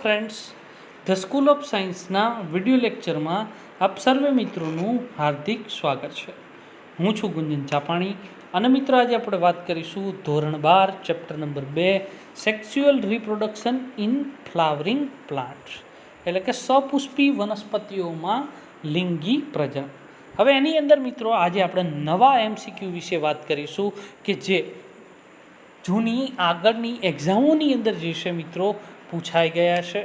Friends, the school of સાયન્સના video લેક્ચરમાં આપ સર્વે મિત્રોનું હાર્દિક સ્વાગત છે. હું છું ગુંજન ચાપાણી અને મિત્રો આજે આપણે વાત કરીશું ધોરણ 12 chapter number 2 sexual reproduction in flowering plants, એટલે કે સપુષ્પી વનસ્પતિઓમાં લિંગી પ્રજનન. હવે એની અંદર મિત્રો આજે આપણે નવા MCQ વિશે વાત કરીશું કે જે જૂની આગળની એક્ઝામોની અંદર જે છે મિત્રો પૂછાઈ ગયા છે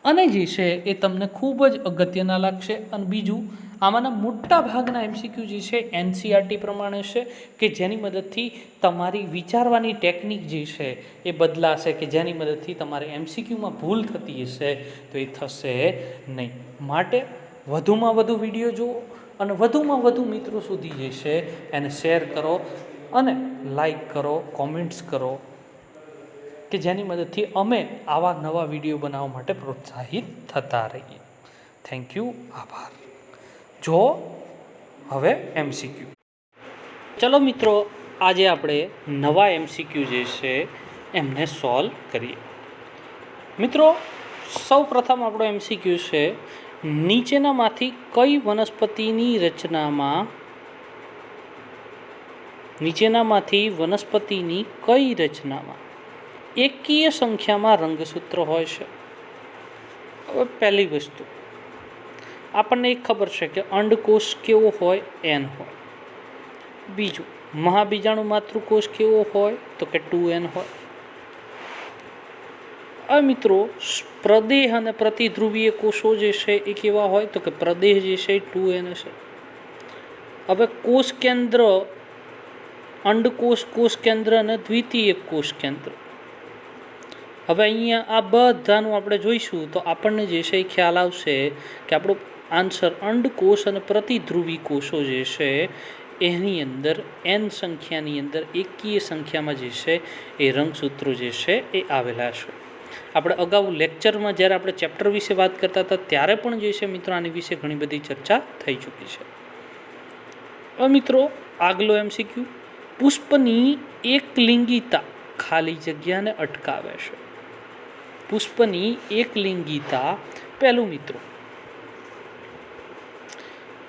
અને જે છે એ તમને ખૂબ જ અગત્યના લાગશે. અને બીજું, આમાંના મોટા ભાગના MCQ જે છે NCERT પ્રમાણે છે કે જેની મદદથી તમારી વિચારવાની ટેકનિક જે છે એ બદલાશે, કે જેની મદદથી તમારે MCQમાં ભૂલ થતી હશે તો એ થશે નહીં. માટે વધુમાં વધુ વિડીયો જુઓ અને વધુમાં વધુ મિત્રો સુધી જે છે એને શેર કરો અને લાઈક કરો, કોમેન્ટ્સ કરો, કે જેની મદદથી અમે આવા નવા વિડીયો બનાવવા માટે પ્રોત્સાહિત થતા રહીએ. થેન્ક યુ, આભાર. જો હવે MCQ. ચલો મિત્રો, આજે આપણે નવા MCQ જે છે એમને સોલ્વ કરીએ. મિત્રો, સૌ પ્રથમ આપણો MCQ છે, નીચેનામાંથી કઈ વનસ્પતિની રચનામાં એકીય સંખ્યામાં રંગસૂત્ર હોય છે? હવે પહેલી વસ્તુ આપણને એક ખબર છે કે અંડકોષ કેવો હોય? N હોય. બીજું, મહાબીજાણુ માતૃકોષ કેવો હોય? તો કે 2N હોય. હવે મિત્રો, પ્રદેહ અને પ્રતિધ્રુવીય કોષો જે છે એ કેવા હોય? તો કે પ્રદેહ જે છે એ 2N હશે. હવે કોષ કેન્દ્ર, અંડકોષ કોષ કેન્દ્ર અને દ્વિતીય કોષ કેન્દ્ર. હવે અહીંયા આ બધાનું આપણે જોઈશું તો આપણને જે છે એ ખ્યાલ આવશે કે આપણો આન્સર અંડકોષ અને પ્રતિધ્રુવી કોષો જે છે એની અંદર N સંખ્યાની અંદર એકીય સંખ્યામાં જે છે એ રંગસૂત્રો જે છે એ આવેલા છે. આપણે અગાઉ લેક્ચરમાં જ્યારે આપણે ચેપ્ટર વિશે વાત કરતા હતા ત્યારે પણ જે છે મિત્રો આની વિશે ઘણી બધી ચર્ચા થઈ ચૂકી છે. હવે મિત્રો, આગલો MCQ, પુષ્પની એકલિંગિતા ખાલી જગ્યાને અટકાવે છે. પુષ્પની એકલિંગિતા. પહેલું મિત્રો,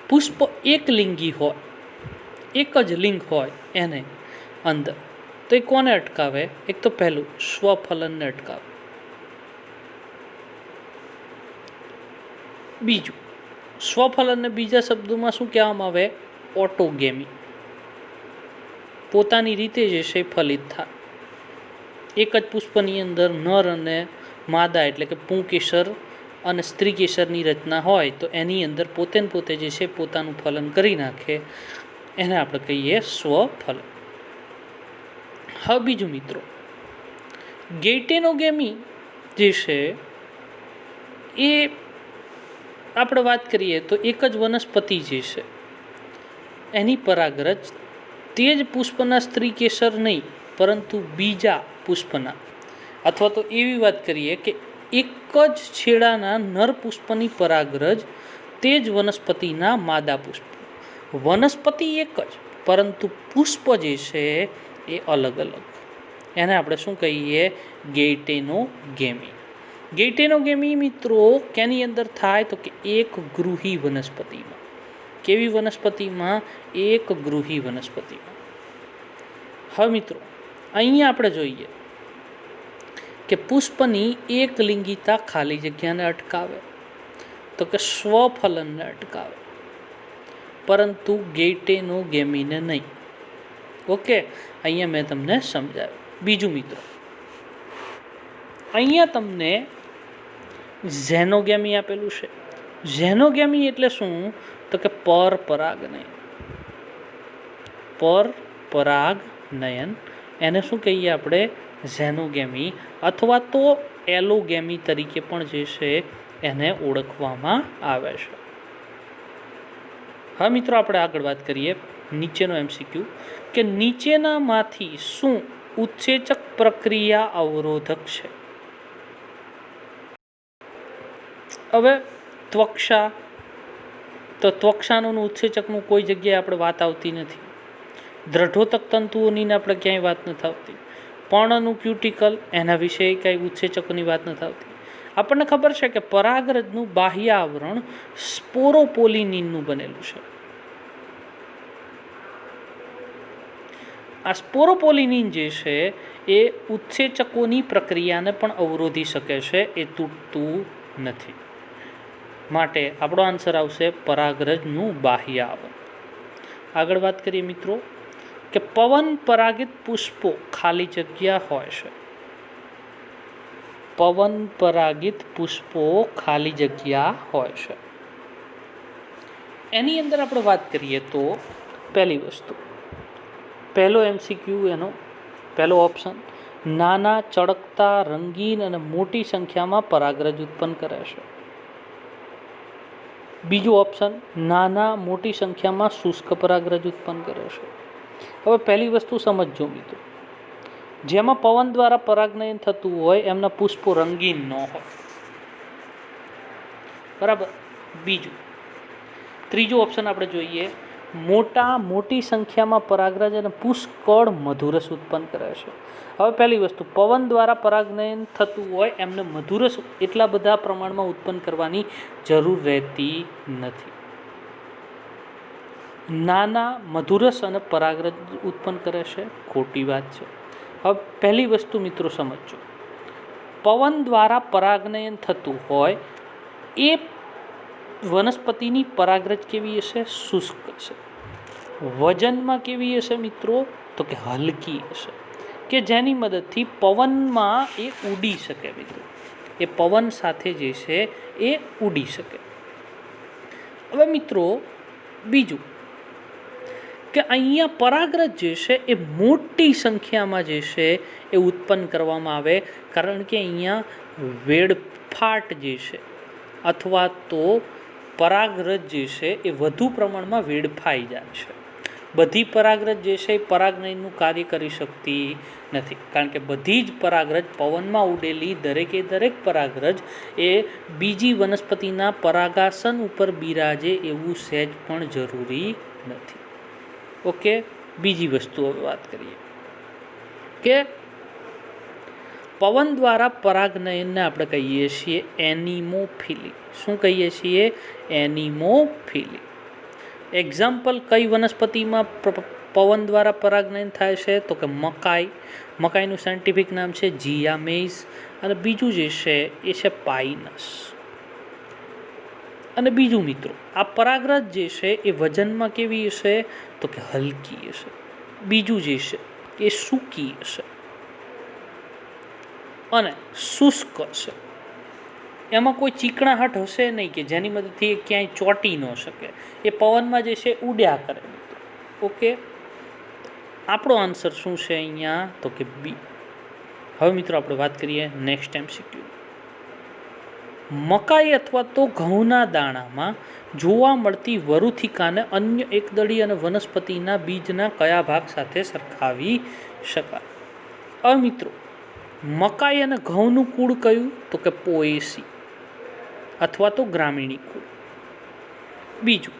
પુષ્પ એકલિંગી હોય, એક જ લિંગ હોય એને અંદર, તો એ કોને અટકાવે? એક તો પહેલું સ્વફલનને અટકાવે. બીજું, સ્વફલનને બીજા શબ્દોમાં શું કહેવામાં આવે? ઓટોગેમી. પોતાની રીતે જે છે ફલિત થાય. એક જ પુષ્પની અંદર નર અને માદા એટલે કે પુંકેસર અને સ્ત્રી કેસરની રચના હોય તો એની અંદર પોતે જે છે પોતાનું ફલન કરી નાખે, એને આપણે કહીએ સ્વફલન. હવે બીજું મિત્રો, ગેઇટેનોગેમી જે છે એ આપણે વાત કરીએ તો એક જ વનસ્પતિ જે છે એની પરાગરજ તે જ પુષ્પના સ્ત્રી કેસર નહીં પરંતુ બીજા પુષ્પના, અથવા તો એવી વાત કરીએ કે એક જ છેડાના નર પુષ્પની પરાગરજ તે જ વનસ્પતિના માદા પુષ્પ. વનસ્પતિ એક જ પરંતુ પુષ્પ જે છે એ અલગ અલગ. એને આપણે શું કહીએ? ગેઇટેનોગેમી. ગેઇટેનોગેમી મિત્રો કેની અંદર થાય? તો કે એક ગૃહી વનસ્પતિમાં. કેવી વનસ્પતિમાં? એક ગૃહી વનસ્પતિમાં. હવે મિત્રો, અહીંયા આપણે જોઈએ કે પુષ્પની એકલિંગિતા ખાલી જગ્યાને અટકાવે, તો કે સ્વફલનને અટકાવે, પરંતુ ગેઇટેનોગેમીને નહીં. ઓકે, અહીંયા મેં તમને સમજાવ્યું. બીજું મિત્રો, અહીંયા તમને ઝેનોગેમી આપેલું છે. ઝેનોગેમી એટલે શું? તો કે પરપરાગનયન. પરપરાગનયન એને શું કહીએ આપણે? ઝેનોગેમી, અથવા તો એલોગેમી તરીકે પણ જે છે એને ઓળખવામાં આવે છે. હવે મિત્રો, આપણે આગળ વાત કરીએ નીચેનો MCQ કે નીચેનામાંથી શું ઉત્સેચક પ્રક્રિયા અવરોધક છે? હવે ત્વક્ષા, તો ત્વક્ષાનું ઉત્સેચકનું કોઈ જગ્યાએ આપણે વાત આવતી નથી. દ્રઢોતક તંતુઓની આપણે ક્યાંય વાત નથી આવતી. પર્ણનું ક્યુટિકલ, એના વિશે કંઈ ઉત્સેચકોની વાત નથી આવતી. આપણને ખબર છે કે પરાગરજનું બાહ્ય આવરણ સ્પોરોપોલિનિનનું બનેલું છે. આ સ્પોરોપોલિનિન જે છે એ ઉત્સેચકોની પ્રક્રિયાને પણ અવરોધી શકે છે, એ તૂટતું નથી. માટે આપણો આન્સર આવશે પરાગરજનું બાહ્ય આવરણ. આગળ વાત કરીએ મિત્રો કે પવન પરાગિત પુષ્પો ખાલી જગ્યા હોય છે. પવન પરાગિત પુષ્પો ખાલી જગ્યા હોય છે. એની અંદર આપણે વાત કરીએ તો પહેલી વસ્તુ, પહેલો MCQ એનો પહેલો ઓપ્શન, નાના ચળકતા રંગીન અને મોટી સંખ્યામાં પરાગરજ ઉત્પન્ન કરે છે. બીજું ઓપ્શન, નાના મોટી સંખ્યામાં શુષ્ક પરાગરજ ઉત્પન્ન કરે છે. હવે પહેલી વસ્તુ સમજજો મિત્રો, જેમાં પવન દ્વારા પરાગનયન થતું હોય એમના પુષ્પો રંગીન ન હોય, બરાબર. બીજું, ત્રીજું ઓપ્શન આપણે જોઈએ, મોટી સંખ્યામાં પરાગરજ અને પુષ્કળ મધુરસ ઉત્પન્ન કરે છે. હવે પહેલી વસ્તુ, પવન દ્વારા પરાગનયન થતું હોય એમને મધુરસ એટલા બધા પ્રમાણમાં ઉત્પન્ન કરવાની જરૂર રહેતી નથી. નાના મધુરસ અને પરાગરજ ઉત્પન્ન કરે છે, ખોટી વાત છે. હવે પહેલી વસ્તુ મિત્રો સમજો, પવન દ્વારા પરાગનયન થતું હોય એ વનસ્પતિની પરાગરજ કેવી હશે? શુષ્ક હશે. વજનમાં કેવી હશે મિત્રો? તો કે હલકી હશે, કે જેની મદદથી પવનમાં એ ઉડી શકે મિત્રો, એ પવન સાથે જે છે એ ઉડી શકે. હવે મિત્રો બીજું કે અહીંયા પરાગરજ જે છે એ મોટી સંખ્યામાં જે છે એ ઉત્પન્ન કરવામાં આવે, કારણ કે અહીંયા વેડફાટ જે છે અથવા તો પરાગરજ જે છે એ વધુ પ્રમાણમાં વેડફાઈ જાય છે. બધી પરાગરજ જે છે એ પરાગનયનનું કાર્ય કરી શકતી નથી, કારણ કે બધી જ પરાગરજ પવનમાં ઉડેલી દરેક પરાગરજ એ બીજી વનસ્પતિના પરાગાસન ઉપર બિરાજે એવું સહેજ પણ જરૂરી નથી. ઓકે. બીજી વસ્તુ હવે વાત કરીએ કે પવન દ્વારા પરાગનયનને આપણે કહીએ છીએ એનિમોફિલી. શું કહીએ છીએ? એનિમોફિલી. એક્ઝામ્પલ, કઈ વનસ્પતિમાં પવન દ્વારા પરાગનયન થાય છે? તો કે મકાઈ. મકાઈનું સાયન્ટિફિક નામ છે જીયા મેઇઝ. અને બીજું જે છે એ છે પાઇનસ. અને બીજું મિત્રો, આ પરાગરજ જે છે એ વજનમાં કેવી હશે? તો કે હલકી હશે. બીજું જે છે એ સૂકી હશે અને શુષ્ક હશે. એમાં કોઈ ચીકણાહટ હશે નહીં કે જેની મદદથી ક્યાંય ચોંટી ન શકે, એ પવનમાં જે છે ઉડ્યા કરે મિત્રો. ઓકે. આપણો આન્સર શું છે અહીંયા? તો કે બી. હવે મિત્રો આપણે વાત કરીએ નેક્સ્ટ MCQ. મકાઈ અથવા તો ઘઉંના દાણામાં જોવા મળતી વરુથિકાને અન્ય એકદળી અને વનસ્પતિના બીજના કયા ભાગ સાથે સરખાવી શકાય? હવે મિત્રો, મકાઈ અને ઘઉંનું કુળ કયું? તો કે પોએસી અથવા તો ગ્રામીણી કુળ. બીજું,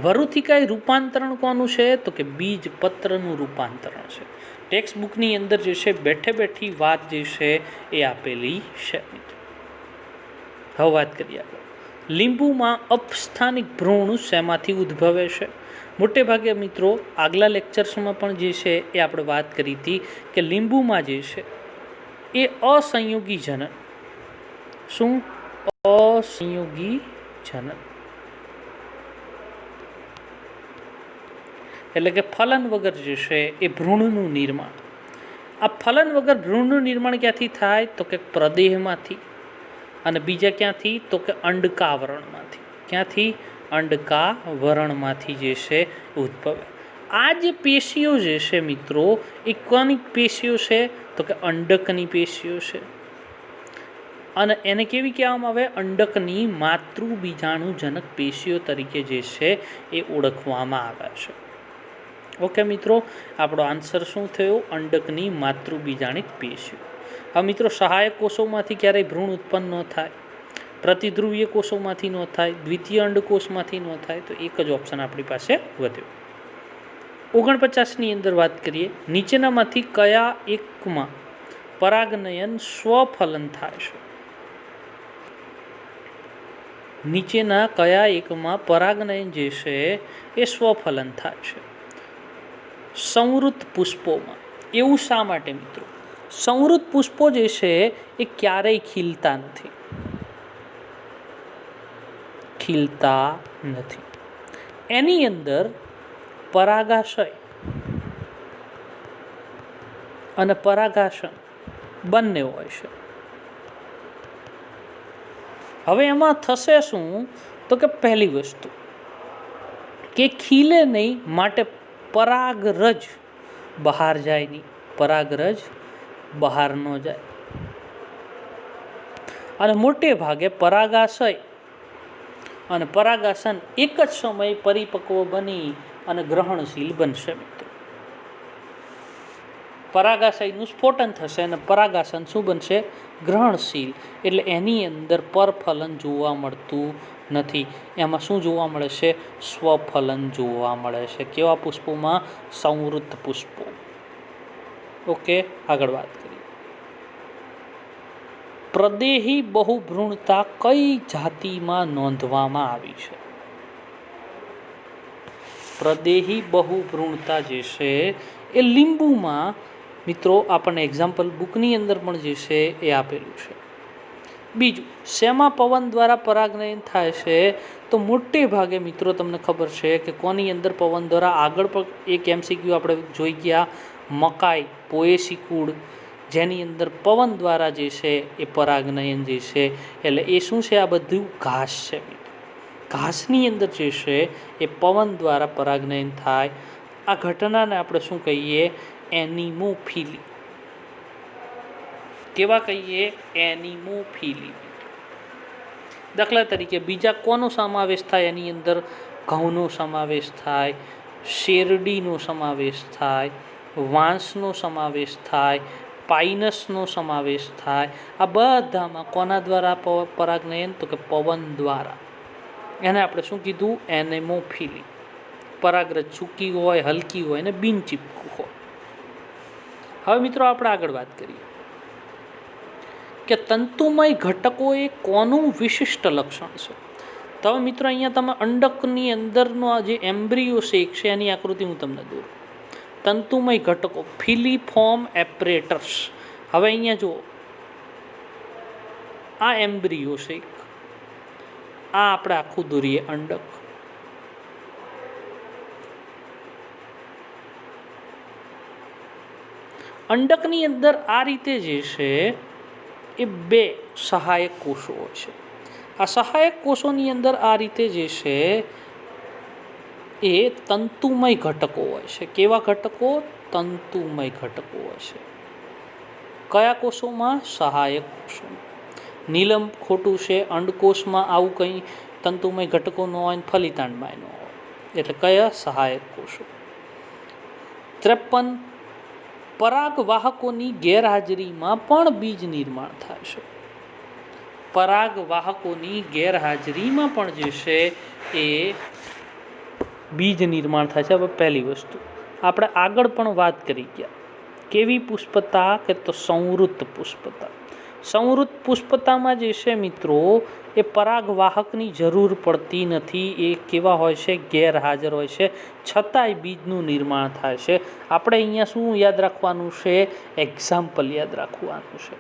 વરુથિકાએ રૂપાંતરણ કોનું છે? તો કે બીજપત્રનું રૂપાંતરણ છે. ટેક્સ્ટ બુકની અંદર જે છે બેઠી વાત જે છે એ આપેલી છે મિત્રો. હવે વાત કરીએ આપણે, લીંબુમાં અપસ્થાનિક ભ્રૂણ શેમાંથી ઉદ્ભવે છે? મોટે ભાગે મિત્રો આગલા લેક્ચર્સમાં પણ જે છે એ આપણે વાત કરી હતી કે લીંબુમાં જે છે એ અસંયોગી જનન. શું? અસંયોગી જનન એટલે કે ફલન વગર જે છે એ ભ્રૂણનું નિર્માણ. આ ફલન વગર ભ્રૂણનું નિર્માણ ક્યાંથી થાય? તો કે પ્રદેહમાંથી. અને બીજા ક્યાંથી? તો કે અંડકાવરણમાંથી. ક્યાંથી? અંડકાવરણમાંથી જે છે ઉદ્ભવે. આ જે પેશીઓ જે છે મિત્રો એ કોની પેશીઓ છે? તો કે અંડકની પેશીઓ છે. અને એને કેવી કહેવામાં આવે? અંડકની માતૃબીજાણુજનક પેશીઓ તરીકે જે છે એ ઓળખવામાં આવે છે. ઓકે મિત્રો, આપણો આન્સર શું થયો? અંડકની માતૃબીજાણિક પેશીઓ. હવે મિત્રો, સહાયક કોષોમાંથી ક્યારેય ભ્રૂણ ઉત્પન્ન ન થાય, પ્રતિધ્રુવીય કોષોમાંથી ન થાય, દ્વિતીય અંડકોષમાંથી ન થાય, તો એક જ ઓપ્શન આપણી પાસે વધ્યો. 49ની અંદર વાત કરીએ, નીચેનામાંથી કયા એકમાં પરાગનયન સ્વફલન થાય છે? નીચેના કયા એકમાં પરાગનયન જે છે એ સ્વફલન થાય છે? સંવૃત પુષ્પોમાં. એવું શા માટે મિત્રો? સંવૃત પુષ્પો જે છે એ ક્યારેય ખીલતા નથી, એની અંદર પરાગાશય અને પરાગાસન બંને હોય છે. હવે એમાં થશે શું તો કે પહેલી વસ્તુ કે ખીલે નહીં, માટે પરાગરજ બહાર જાય નહીં, પરાગરજ બહાર ન જાય. અને મોટે ભાગે પરાગાશય અને પરાગાસન એક જ સમયે પરિપક્વ બની અને ગ્રહણશીલ બનશે મિત્રો. પરાગાશયનું સ્ફોટન થશે અને પરાગાસન શું બનશે? ગ્રહણશીલ. એટલે એની અંદર પરફલન જોવા મળતું નથી. એમાં શું જોવા મળે છે? સ્વફલન જોવા મળે છે. કેવા પુષ્પોમાં? સંવૃત પુષ્પો. ઓકે, આગળ વાત કરીએ. પ્રદેહી બહુભ્રૂણતા કઈ જાતિમાં નોંધવામાં આવી છે? પ્રદેહી બહુભ્રૂણતા જે છે એ લીંબુમાં મિત્રો આપણને એક્ઝામ્પલ બુકની અંદર પણ જે છે એ આપેલું છે. બીજું, શેમાં પવન દ્વારા પરાગનયન થાય છે? તો મોટે ભાગે મિત્રો તમને ખબર છે કે કોની અંદર પવન દ્વારા? આગળ પણ એક MCQ આપણે જોઈ ગયા, મકાઈ, પોએસી કુળ, જેની અંદર પવન દ્વારા જે છે એ પરાગનયન જે છે. એટલે એ શું છે? આ બધું ઘાસ છે. ઘાસની અંદર જે છે એ પવન દ્વારા પરાગનયન થાય. આ ઘટનાને આપણે શું કહીએ? એનિમોફિલી. કેવા કહીએ? એનિમોફિલી. દાખલા તરીકે બીજા કોનો સમાવેશ થાય એની અંદર? ઘઉંનો સમાવેશ થાય, શેરડીનો સમાવેશ થાય, વાંસનો સમાવેશ થાય, પાઇનસનો સમાવેશ થાય. આ બધામાં કોના દ્વારા પરાગનયન? તો કે પવન દ્વારા. એને આપણે શું કીધું? એનેમોફિલી. પરાગરજ સૂકી હોય, હલકી હોય અને બિનચીપકું હોય. હવે મિત્રો આપણે આગળ વાત કરીએ કે તંતુમય ઘટકો એ કોનું વિશિષ્ટ લક્ષણ છે? તો હવે મિત્રો અહીંયા તમે અંડકની અંદરનો આ જે એમ્બ્રિયો શેક છે એની આકૃતિ હું તમને દોરું. તંતુમય ઘટકો ફિલિફોર્મ એપરેટસ. હવે અહીંયા જુઓ, આ એમ્બ્રિયો શેક, આ આપણે આખું દોરીએ અંડક. અંડકની અંદર આ રીતે જે છે એ બે સહાયક કોષો હોય છે. આ સહાયક કોષોની અંદર આ રીતે જે છે એ તંતુમય ઘટકો હોય છે. કેવા ઘટકો? તંતુમય ઘટકો હોય છે. કયા કોષોમાં? સહાયક કોષોમાં. નીલમ ખોટું છે. અંડકોષમાં આવું કંઈ તંતુમય ઘટકો ન હોય, ફલિતાંડમાં ન હોય. એટલે કયા? સહાયક કોષો. 53 પરાગવાહકોની ગેરહાજરીમાં પણ બીજ નિર્માણ થાય છે. પરાગવાહકોની ગેરહાજરીમાં પણ જે છે એ બીજ નિર્માણ થાય છે. હવે પહેલી વસ્તુ આપણે આગળ પણ વાત કરી ગયા. કેવી પુષ્પતા? કે તો સંવૃત પુષ્પતા. સંવૃત પુષ્પતામાં જે છે મિત્રો એ પરાગવાહકની જરૂર પડતી નથી. એ કેવા હોય છે? ગેરહાજર હોય છે, છતાંય બીજનું નિર્માણ થાય છે. આપણે અહીંયા શું યાદ રાખવાનું છે? એક્ઝામ્પલ યાદ રાખવાનું છે.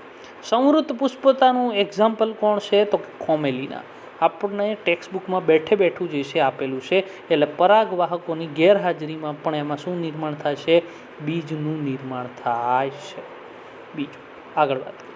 સંવૃત પુષ્પતાનું એક્ઝામ્પલ કોણ છે? તો કોમેલિના. આપણને ટેક્સ્ટબુકમાં બેઠું જે છે આપેલું છે. એટલે પરાગવાહકોની ગેરહાજરીમાં પણ એમાં શું નિર્માણ થાય છે? બીજનું નિર્માણ થાય છે. બીજું આગળ વાત કરીએ.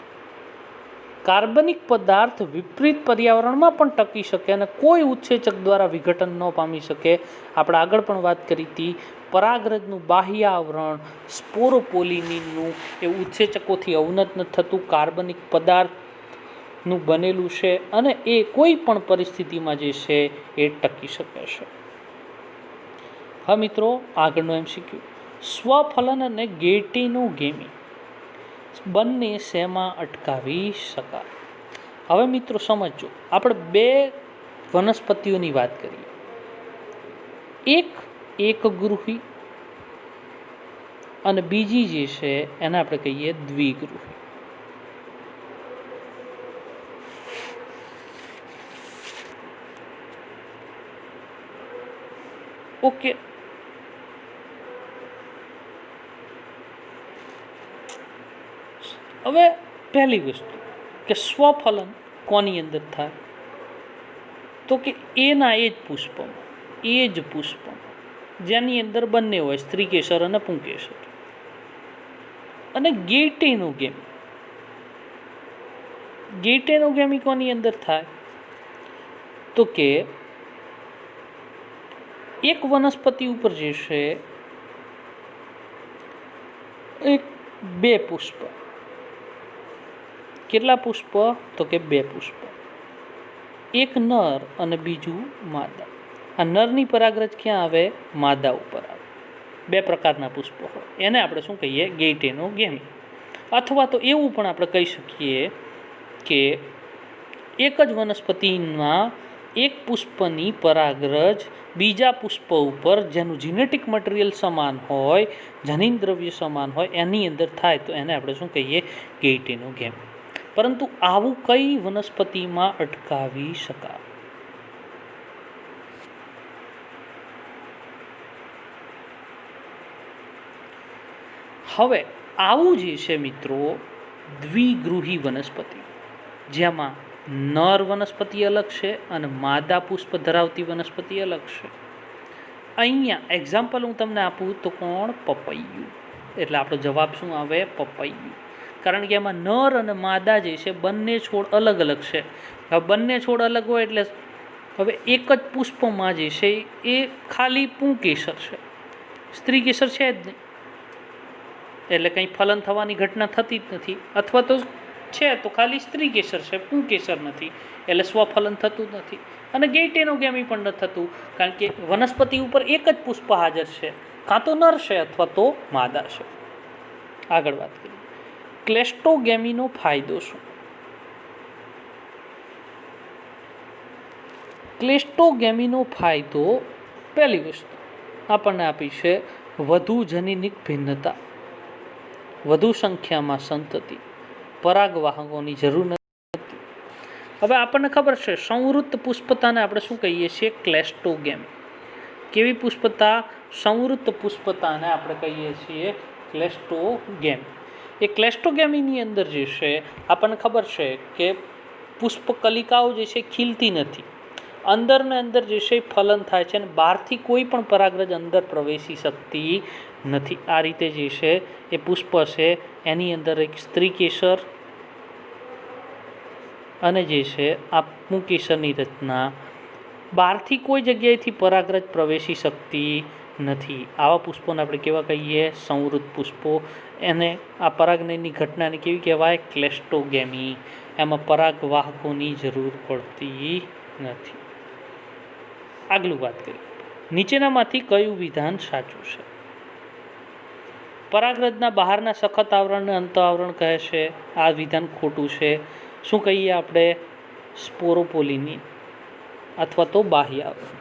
કાર્બનિક પદાર્થ વિપરીત પર્યાવરણમાં પણ ટકી શકે અને કોઈ ઉત્સેચક દ્વારા વિઘટન ન પામી શકે. આપણે આગળ પણ વાત કરી હતી. પરાગરજનું બાહ્ય આવરણ સ્પોરોપોલિનનું એ ઉત્સેચકોથી અવનત ન થતું કાર્બનિક પદાર્થનું બનેલું છે અને એ કોઈ પણ પરિસ્થિતિમાં જે છે એ ટકી શકે છે. હા મિત્રો, આગળનો MCQ. સ્વફલન અને ગેટિનોગેમી બંને શેમાં અટકાવી શકાય? હવે મિત્રો સમજો, આપણે બે વનસ્પતિઓની વાત કરીએ. એક એકગૃહી અને બીજી જે છે એને આપણે કહીએ દ્વિગૃહી. ઓકે, હવે પહેલી વસ્તુ કે સ્વફલન કોની અંદર થાય, તો કે એના એ જ પુષ્પમાં, એ જ પુષ્પમાં જેની અંદર બંને હોય, સ્ત્રીકેસર અને પુંકેસર. અને ગેઇટેનોગેમી, ગેઇટેનોગેમી કોની અંદર થાય, તો કે એક વનસ્પતિ ઉપર જે છે એક બે પુષ્પ. કેટલા પુષ્પ, તો કે બે પુષ્પ, એક નર અને બીજું માદા. આ નરની પરાગરજ ક્યાં આવે, માદા ઉપર આવે. બે પ્રકારના પુષ્પો હોય, એને આપણે શું કહીએ, ગેઇટેનોગેમી. અથવા તો એવું પણ આપણે કહી શકીએ કે એક જ વનસ્પતિમાં એક પુષ્પની પરાગરજ બીજા પુષ્પ ઉપર જેનું જીનેટિક મટીરિયલ સમાન હોય, જનીન દ્રવ્ય સમાન હોય, એની અંદર થાય તો એને આપણે શું કહીએ, ગેઇટેનોગેમી. પરંતુ આવું કઈ વનસ્પતિમાં અટકાવી શકાય? હવે આવું જે છે મિત્રો દ્વિગૃહી વનસ્પતિ, જેમાં નર વનસ્પતિ અલગ છે અને માદા પુષ્પ ધરાવતી વનસ્પતિ અલગ છે. અહીંયા એક્ઝામ્પલ હું તમને આપું તો કોણ, પપૈયું. એટલે આપણો જવાબ શું આવે, પપૈયું. કારણ કે એમાં નર અને માદા જે છે બંને છોડ અલગ અલગ છે. હવે બંને છોડ અલગ હોય એટલે હવે એક જ પુષ્પમાં જે છે એ ખાલી પુંકેસર છે, સ્ત્રીકેસર છે જ નહીં, એટલે કંઈ ફલન થવાની ઘટના થતી જ નથી. અથવા તો છે તો ખાલી સ્ત્રીકેસર છે, પુંકેસર નથી, એટલે સ્વફલન થતું જ નથી. અને ગેઇટેનોગેમી પણ ન થતું, કારણ કે વનસ્પતિ ઉપર એક જ પુષ્પ હાજર છે, કાં તો નર છે અથવા તો માદા છે. આગળ વાત કરીએ, ક્લેસ્ટોગેમીનો ફાયદો શું? ક્લેસ્ટોગેમીનો ફાયદો, પહેલી વસ્તુ આપણને આપી છે વધુ જનીનિક ભિન્નતા, વધુ સંખ્યામાં સંતતિ, પરાગવાહકોની જરૂર નથી. હવે આપણને ખબર છે સંવૃત્ત પુષ્પતાને આપણે શું કહીએ છીએ, ક્લેસ્ટોગેમી. કેવી પુષ્પતા, સંવૃત્ત પુષ્પતાને આપણે કહીએ છીએ ક્લેસ્ટોગેમી. એ ક્લેસ્ટોગેમીની અંદર જે છે આપણને ખબર છે કે પુષ્પ કલિકાઓ જે છે ખીલતી નથી, અંદર ને અંદર જે છે ફલન થાય છે અને બહારથી કોઈ પણ પરાગરજ અંદર પ્રવેશી શકતી નથી. આ રીતે જે છે એ પુષ્પ છે એની અંદર એક સ્ત્રીકેસર અને જે છે આ પુંકેસરની રચના, બહારથી કોઈ જગ્યાએથી પરાગરજ પ્રવેશી શકતી નથી. આવા પુષ્પોને આપણે કેવા કહીએ, સંવૃત્ત પુષ્પો. એને આ પરાગનયનની ઘટનાને કેવી કહેવાય, ક્લેસ્ટોગેમી. એમાં પરાગવાહકોની જરૂર પડતી નથી. આગલું વાત કરીએ, નીચેનામાંથી કયું વિધાન સાચું છે? પરાગરજના બહારના સખત આવરણને અંત આવરણ કહે છે, આ વિધાન ખોટું છે. શું કહીએ આપણે, સ્પોરોપોલિની અથવા તો બાહ્ય આવરણ.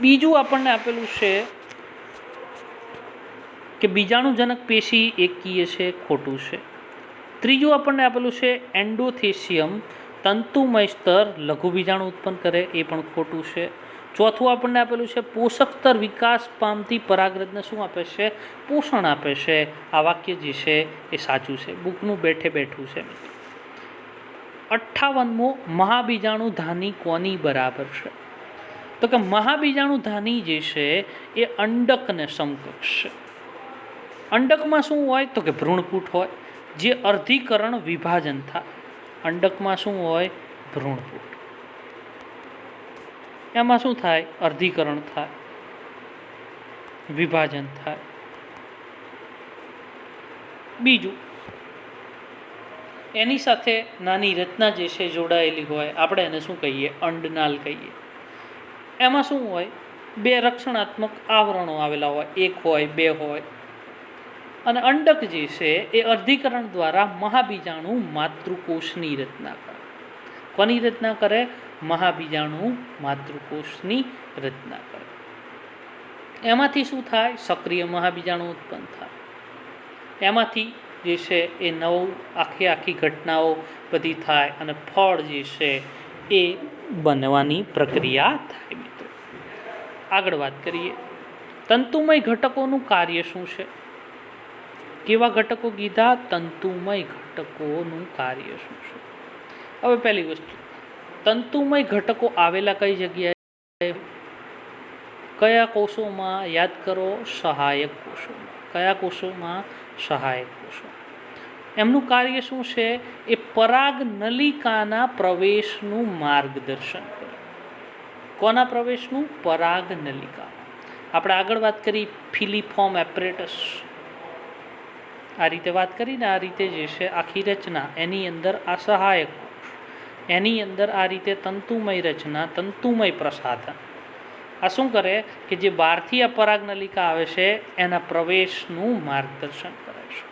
બીજું આપણને આપેલું છે કે બીજાણુજનક પેશી એકકીય છે, ખોટું છે. ત્રીજું આપણને આપેલું છે એન્ડોથેસિયમ તંતુમય સ્તર લઘુ બીજાણુ ઉત્પન્ન કરે, એ પણ ખોટું છે. ચોથું આપણને આપેલું છે પોષક સ્તર વિકાસ પામતી પરાગરજને શું આપે છે, પોષણ આપે છે. આ વાક્ય જે છે એ સાચું છે, બુકનું બેઠે બેઠું છે. 58મો, મહાબીજાણુ ધાની કોની બરાબર છે? તો કે મહાબીજાણુ ધાની જે છે એ અંડકને સમકક્ષ છે. અંડકમાં શું હોય, તો કે ભ્રૂણપૂટ હોય, જે અર્ધીકરણ વિભાજન થાય. અંડકમાં શું હોય, ભ્રૂણપૂટ. એમાં શું થાય, અર્ધીકરણ થાય, વિભાજન થાય. બીજું, એની સાથે નાની રચના જે છે જોડાયેલી હોય, આપણે એને શું કહીએ, અંડનાલ કહીએ. એમાં શું હોય, બે રક્ષણાત્મક આવરણો આવેલા હોય, એક હોય, બે હોય. અને અંડક જે છે એ અર્ધીકરણ દ્વારા મહાબીજાણુ માતૃકોષની રચના કરે. કોની રચના કરે, મહાબીજાણુ માતૃકોષની રચના કરે. એમાંથી શું થાય? સક્રિય મહાબીજાણુ ઉત્પન્ન થાય. એમાંથી જે છે એ આખી ઘટનાઓ બધી થાય અને ફળ જે છે એ બનવાની પ્રક્રિયા થાય. મિત્રો આગળ વાત કરીએ, તંતુમય ઘટકોનું કાર્ય શું છે? કેવા ઘટકો કીધા? તંતુમય ઘટકોનું કાર્ય શું છે? હવે પહેલી વસ્તુ, તંતુમય ઘટકો આવેલા કઈ જગ્યાએ? કયા કોષોમાં? યાદ કરો, સહાયક કોષોમાં. કયા કોષોમાં? સહાયક કોષો. એમનું કાર્ય શું છે? એ પરાગ નલિકાના પ્રવેશનું માર્ગદર્શન કરે. કોના પ્રવેશનું? પરાગ નલિકા. આપણે આગળ વાત કરી ફિલિફોર્મ એપરેટસ, આ રીતે વાત કરીને આ રીતે જે છે આખી રચના, એની અંદર આ સહાયક કોષ, એની અંદર આ રીતે તંતુમય રચના, તંતુમય પ્રસાધન. આ શું કરે કે જે બહારથી આ પરાગ નલિકા આવે છે એના પ્રવેશનું માર્ગદર્શન કરે છે.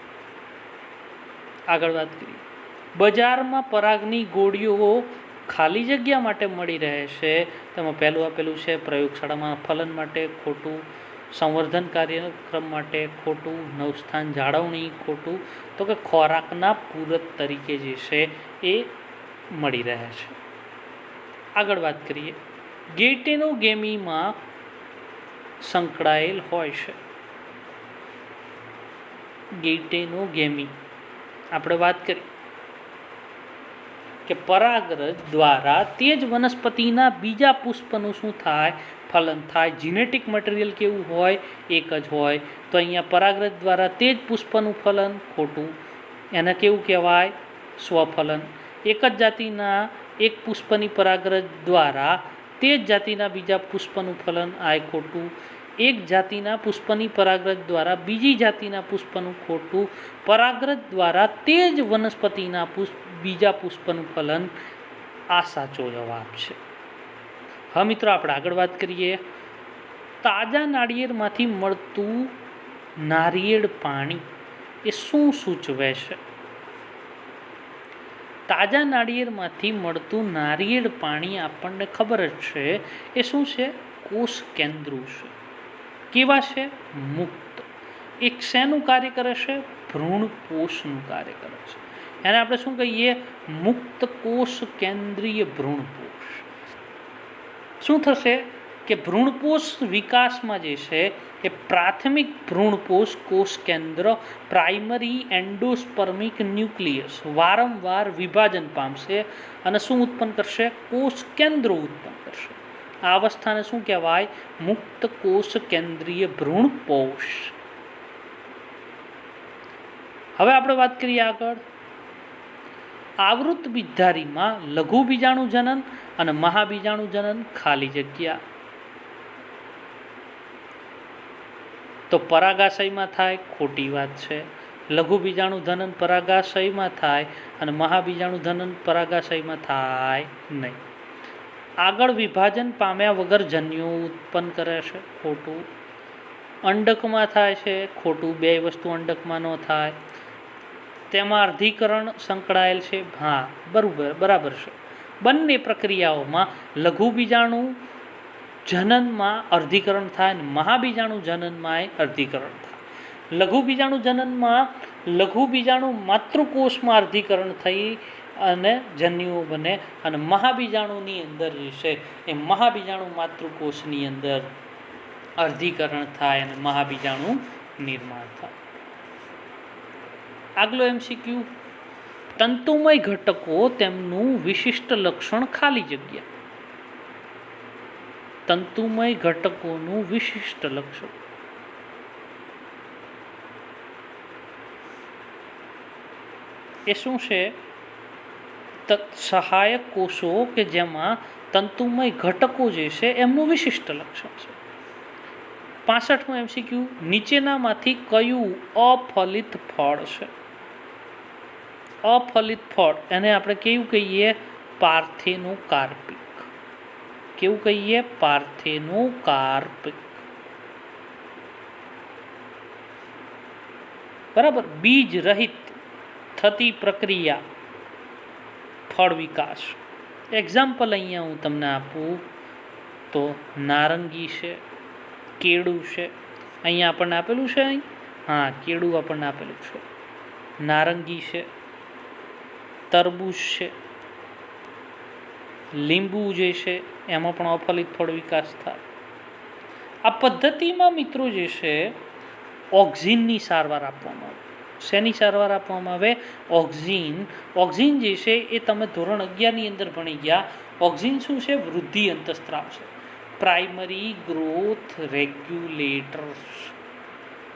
આગળ વાત કરીએ, બજારમાં પરાગની ગોળીઓ ખાલી જગ્યા માટે મળી રહે છે. તેમાં પહેલું આપેલું છે પ્રયોગશાળામાં ફલન માટે ખોટું, સંવર્ધન કાર્યક્રમ માટે ખોટું, નવસ્થાન જાળવણી ખોટું, તો કે ખોરાકના પૂરક તરીકે જે છે એ મળી રહે છે. આગળ વાત કરીએ, ગેટેનોગેમીમાં સંકળાયેલ હોય છે. ગેટેનોગેમી આપણે વાત કરી કે પરાગરજ દ્વારા તે જ વનસ્પતિના બીજા પુષ્પનું શું થાય? ફલન થાય. જીનેટિક મટીરિયલ કેવું હોય? એક જ હોય. તો અહીંયા પરાગરજ દ્વારા તે જ પુષ્પનું ફલન ખોટું, એને કેવું કહેવાય? સ્વફલન. એક જ જાતિના એક પુષ્પની પરાગરજ દ્વારા તે જ જાતિના બીજા પુષ્પનું ફલન, આ ખોટું. એક જાતિના પુષ્પની પરાગરજ દ્વારા બીજી જાતિના પુષ્પનું ખોટું. પરાગરજ દ્વારા તે જ વનસ્પતિના બીજા પુષ્પનું ફલન, આ સાચો જવાબ છે. હા મિત્રો, આપણે આગળ વાત કરીએ, તાજા નાળિયેરમાંથી મળતું નારિયેળ પાણી એ શું સૂચવે છે? તાજા નાળિયેરમાંથી મળતું નારિયેળ પાણી આપણને ખબર જ છે એ શું છે? કોષ કેન્દ્રો છે. કેવા છે? મુક્ત. એક શેનું કાર્ય કરે છે? ભ્રૂણપોષનું કાર્ય કરે છે. એને આપણે શું કહીએ? મુક્ત કોષ કેન્દ્રીય ભ્રૂણપોષ. શું થશે કે ભ્રૂણપોષ વિકાસમાં જે છે એ પ્રાથમિક ભ્રૂણપોષ કોષ કેન્દ્ર, પ્રાઇમરી એન્ડોસ્પર્મિક ન્યુક્લિયસ વારંવાર વિભાજન પામશે અને શું ઉત્પન્ન કરશે? કોષ કેન્દ્રો ઉત્પન્ન કરશે. આ અવસ્થાને શું કહેવાય? મુક્ત કોષ કેન્દ્રીય ભ્રૂણપોષ. હવે આપણે વાત કરીએ આગળ, આવૃત બીજધારીમાં લઘુ બીજાણુ જનન અને મહાબીજાણુ જનન ખાલી જગ્યા. તો પરાગાશયમાં થાય, ખોટી વાત છે. લઘુ બીજાણુ જનન પરાગાશયમાં થાય અને મહાબીજાણુ જનન પરાગાશયમાં થાય નહીં. આગળ વિભાજન પામ્યા વગર જન્યુઓ ઉત્પન્ન કરે છે, ખોટું. અંડકમાં થાય છે, ખોટું. બે વસ્તુ અંડકમાં ન થાય. તેમાં અર્ધીકરણ સંકળાયેલ છે, હા બરાબર છે. બંને પ્રક્રિયાઓમાં લઘુ બીજાણુ જનનમાં અર્ધીકરણ થાય અને મહાબીજાણુ જનનમાં અર્ધીકરણ થાય. લઘુ બીજાણુ જનનમાં લઘુ બીજાણુ માતૃકોષમાં અર્ધીકરણ થઈ અને જન્યુઓ બને અને મહાબીજાણુની અંદર જે છે એ મહાબીજાણુ માતૃકોષની અંદર અર્ધીકરણ થાય અને મહાબીજાણુ નિર્માણ થાય. આગલો MCQ, તંતુમય ઘટકો તેમનું વિશિષ્ટ લક્ષણ ખાલી જગ્યા. તંતુમય ઘટકોનું વિશિષ્ટ લક્ષણ એ શું છે? સહાયક કોષો કે જેમાં તંતુમય ઘટકો જે છે એમનું વિશિષ્ટ લક્ષણ છે. 65મો MCQ, નીચેનામાંથી કયું અફલિત ફળ છે? અફલિત ફળ એને આપણે કેવું કહીએ? પાર્થેનોકાર્પિક. કેવું કહીએ? પાર્થેનોકાર્પિક. બરાબર. બીજ રહિત થતી પ્રક્રિયા ફળ વિકાસ. એક્ઝામ્પલ અહીંયા હું તમને આપું તો નારંગી છે, કેળું છે, અહીંયા આપણને આપેલું છે, અહીં હા કેળું આપણને આપેલું છે, નારંગી છે, તરબૂચ છે, લીંબુ જે છે એમાં પણ અફલિત ફળ વિકાસ થાય. આ પદ્ધતિમાં મિત્રો જે છે ઓક્ઝિનની સારવાર આપવામાં આવે. શેની સારવાર આપવામાં આવે? ઓક્ઝિન. ઓક્ઝિન જે છે એ તમે ધોરણ 11ની અંદર ભણી ગયા. ઓક્ઝિન શું છે? વૃદ્ધિ અંતસ્ત્રાવ છે, પ્રાઇમરી ગ્રોથ રેગ્યુલેટર્સ,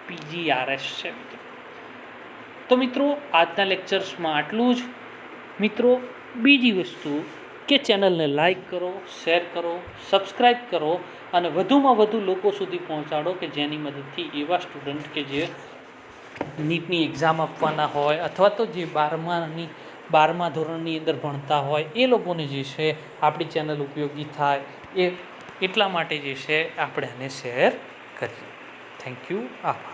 PGRS છે મિત્રો. તો મિત્રો આજના લેક્ચર્સમાં આટલું જ. મિત્રો બીજી વસ્તુ કે ચેનલને લાઈક કરો, શેર કરો, સબસ્ક્રાઈબ કરો અને વધુમાં વધુ લોકો સુધી પહોંચાડો કે જેની મદદથી એવા સ્ટુડન્ટ કે જે નીટની એક્ઝામ આપવાના હોય અથવા તો જે 12મા ધોરણની અંદર ભણતા હોય એ લોકોને જે છે આપણી ચેનલ ઉપયોગી થાય, એટલા માટે જે છે આપણે આને શેર કરીએ. Thank you. આભાર.